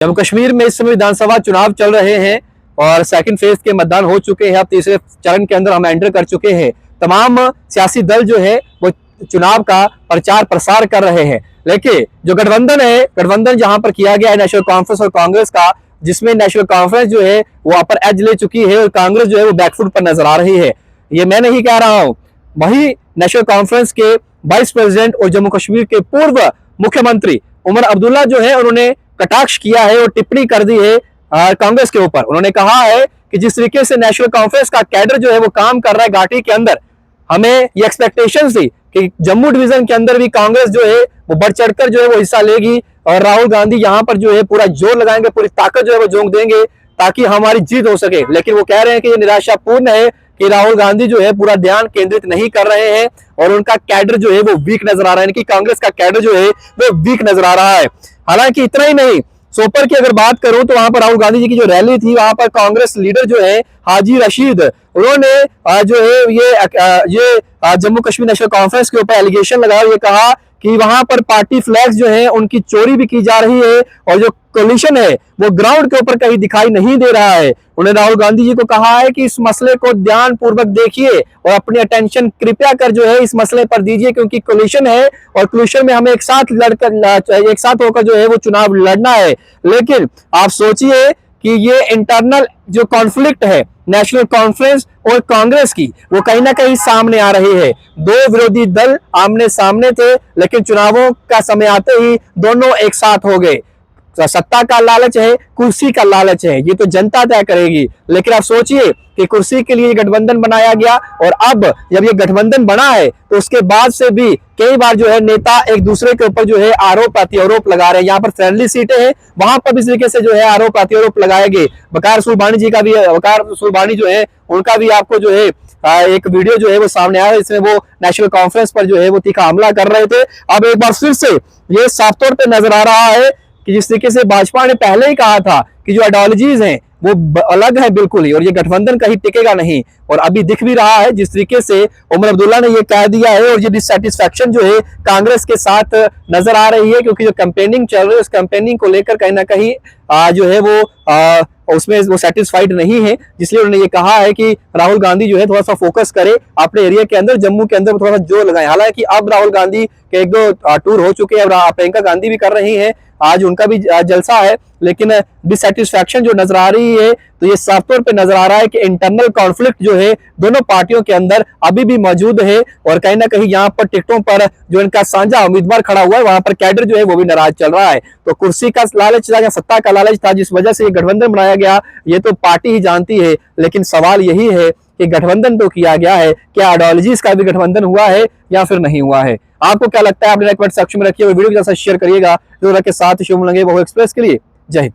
जम्मू कश्मीर में इस समय विधानसभा चुनाव चल रहे हैं और सेकंड फेज के मतदान हो चुके हैं। अब तीसरे चरण के अंदर हम एंटर कर चुके हैं। तमाम सियासी दल जो है वो चुनाव का प्रचार प्रसार कर रहे हैं, लेकिन जो गठबंधन है, गठबंधन जहां पर किया गया है नेशनल कॉन्फ्रेंस और कांग्रेस का, जिसमें नेशनल कॉन्फ्रेंस जो है वो अपर एज ले चुकी है और कांग्रेस जो है वो बैकफुट पर नजर आ रही है। ये मैं नहीं कह रहा हूं, वही नेशनल कॉन्फ्रेंस के वाइस प्रेसिडेंट और जम्मू कश्मीर के पूर्व मुख्यमंत्री उमर अब्दुल्ला जो है उन्होंने कटाक्ष किया है और टिप्पणी कर दी है कांग्रेस के ऊपर। उन्होंने कहा है कि जिस तरीके से नेशनल कॉन्फ्रेंस का कैडर जो है वो काम कर रहा है घाटी के अंदर, हमें ये एक्सपेक्टेशन थी कि जम्मू डिवीजन के अंदर भी कांग्रेस जो है वो बढ़ चढ़कर जो है वो हिस्सा लेगी और राहुल गांधी यहाँ पर जो है पूरा जोर लगाएंगे, पूरी ताकत जो है वो झोंक देंगे ताकि हमारी जीत हो सके। लेकिन वो कह रहे हैं कि ये निराशापूर्ण है कि राहुल गांधी जो है पूरा ध्यान केंद्रित नहीं कर रहे हैं और उनका कैडर जो है वो वीक नजर आ रहा है, यानी कि कांग्रेस का कैडर जो है वो वीक नजर आ रहा है। हालांकि इतना ही नहीं, सोपर की अगर बात करूं तो वहां पर राहुल गांधी जी की जो रैली थी, वहां पर कांग्रेस लीडर जो है हाजी रशीद, उन्होंने जो है ये जम्मू कश्मीर नेशनल कॉन्फ्रेंस के ऊपर एलिगेशन लगाया। ये कहा कि वहां पर पार्टी फ्लैग्स जो है उनकी चोरी भी की जा रही है और जो कोलिशन है वो ग्राउंड के ऊपर कहीं दिखाई नहीं दे रहा है। उन्होंने राहुल गांधी जी को कहा है कि इस मसले को ध्यान पूर्वक देखिए और अपनी अटेंशन कृपया कर जो है इस मसले पर दीजिए, क्योंकि कोलिशन है और कोलिशन में हमें एक साथ होकर जो है वो चुनाव लड़ना है। लेकिन आप सोचिए कि ये इंटरनल जो कॉन्फ्लिक्ट है नेशनल कॉन्फ्रेंस और कांग्रेस की, वो कहीं ना कहीं सामने आ रही है। दो विरोधी दल आमने सामने थे, लेकिन चुनावों का समय आते ही दोनों एक साथ हो गए। सत्ता का लालच है, कुर्सी का लालच है, ये तो जनता तय करेगी। लेकिन आप सोचिए कि कुर्सी के लिए गठबंधन बनाया गया और अब जब ये गठबंधन बना है तो उसके बाद से भी कई बार जो है नेता एक दूसरे के ऊपर जो है आरोप प्रत्यारोप लगा रहे हैं। यहाँ पर फ्रेंडली सीटें हैं, वहां पर भी इस तरीके से जो है आरोप प्रत्यारोप लगाए गए। वकार सुरबानी जी का भी, वकार सुरबानी जो है उनका भी आपको जो है एक वीडियो जो है वो सामने आया, इसमें वो नेशनल कॉन्फ्रेंस पर जो है वो तीखा हमला कर रहे थे। अब एक बार फिर से ये साफ तौर पर नजर आ रहा है कि जिस तरीके से भाजपा ने पहले ही कहा था कि जो आइडियोलॉजीज हैं वो अलग है बिल्कुल ही और ये गठबंधन कहीं टिकेगा नहीं, और अभी दिख भी रहा है जिस तरीके से उमर अब्दुल्ला ने ये कह दिया है। और ये डिससैटिस्फैक्शन जो है कांग्रेस के साथ नजर आ रही है, क्योंकि जो कैंपेनिंग चल रही है उस कैंपेनिंग को लेकर कहीं ना कहीं जो है वो उसमें वो सेटिस्फाइड नहीं है। इसलिए उन्होंने ये कहा है कि राहुल गांधी जो है थोड़ा सा फोकस करे अपने एरिया के अंदर, जम्मू के अंदर थोड़ा सा जोर लगाए। हालांकि अब राहुल गांधी के एक दो टूर हो चुके हैं, प्रियंका गांधी भी कर रही है, आज उनका भी जलसा है, लेकिन डिससैटिस्फैक्शन जो नजर आ रही है तो ये साफ तौर पे नजर आ रहा है कि इंटरनल कॉन्फ्लिक्ट जो है दोनों पार्टियों के अंदर अभी भी मौजूद है। और कहीं ना कहीं यहाँ पर टिकटों पर जो इनका साझा उम्मीदवार खड़ा हुआ है वहां पर कैडर जो है वो भी नाराज चल रहा है। तो कुर्सी का लालच था या सत्ता का लालच था जिस वजह से ये गठबंधन बनाया गया, ये तो पार्टी ही जानती है। लेकिन सवाल यही है कि गठबंधन तो किया गया है, क्या आइडियोलॉजीज का भी गठबंधन हुआ है या फिर नहीं हुआ है? आपको क्या लगता है? आपने कमेंट सेक्शन में रखिए, वीडियो के साथ शेयर करिएगा। जो के साथ शो मिलेंगे वो एक्सप्रेस के लिए। जय हिंद।